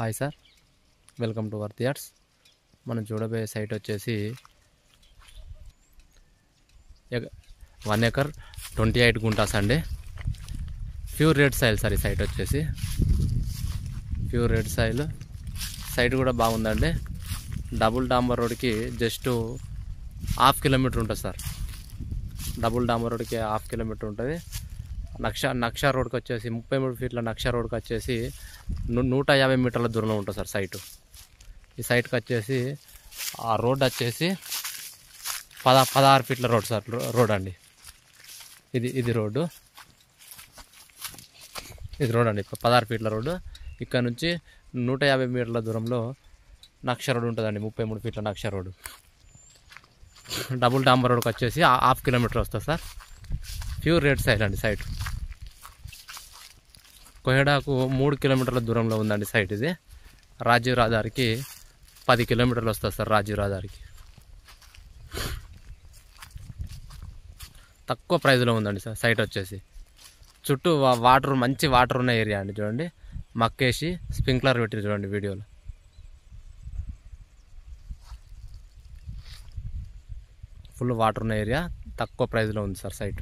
Hi sir, welcome to worth yards. మనం చూడబోయే site వచ్చేసి 1 ఎకర్ 28 గుంటాస్ అండి. Pure red soil sir. ఈ సైట్ వచ్చేసి ప్యూర్ రెడ్ సాయిల్. సైట్ కూడా బాగుందండి. డబుల్ డాంబర్ రోడ్కి జస్ట్ 1/2 కిలోమీటర్ ఉంటుంది సార్. డబుల్ డాంబర్ రోడ్కి 1/2 కిలోమీటర్ ఉంటుంది. నక్షా రోడ్కి వచ్చేసి 33 ఫీట్ల నక్షా రోడ్కి వచ్చేసి 150 మీటర్ల దూరంలో ఉంటుంది సార్ సైటు. ఈ సైట్కి వచ్చేసి ఆ రోడ్ వచ్చేసి 16 ఫీట్ల రోడ్ సార్. రోడ్ అండి. ఇది రోడ్డు. ఇది రోడ్ అండి. 16 ఫీట్ల రోడ్డు. ఇక్కడ నుంచి 150 మీటర్ల దూరంలో నక్షా రోడ్ ఉంటుందండి. 33 ఫీట్ల నక్షా రోడ్డు. డబుల్ డాంబర్ రోడ్కి వచ్చేసి 1/2 కిలోమీటర్ వస్తుంది సార్. ప్యూర్ రెడ్ సాయిల్ అండి సైట్. కోహెడాకు 3 కిలోమీటర్ల దూరంలో ఉందండి సైట్. ఇది రాజీవ్ రహదారికి 10 కిలోమీటర్లు వస్తుంది సార్. రాజీవ్ రహదారికి తక్కువ ప్రైజ్లో ఉందండి సార్ సైట్ వచ్చేసి. చుట్టూ వాటర్, మంచి వాటర్ ఉన్న ఏరియా అండి. చూడండి, మక్కేసి స్ప్రింక్లర్ పెట్టి చూడండి వీడియోలో. ఫుల్ వాటర్ ఉన్న ఏరియా, తక్కువ ప్రైజ్లో ఉంది సార్ సైట్.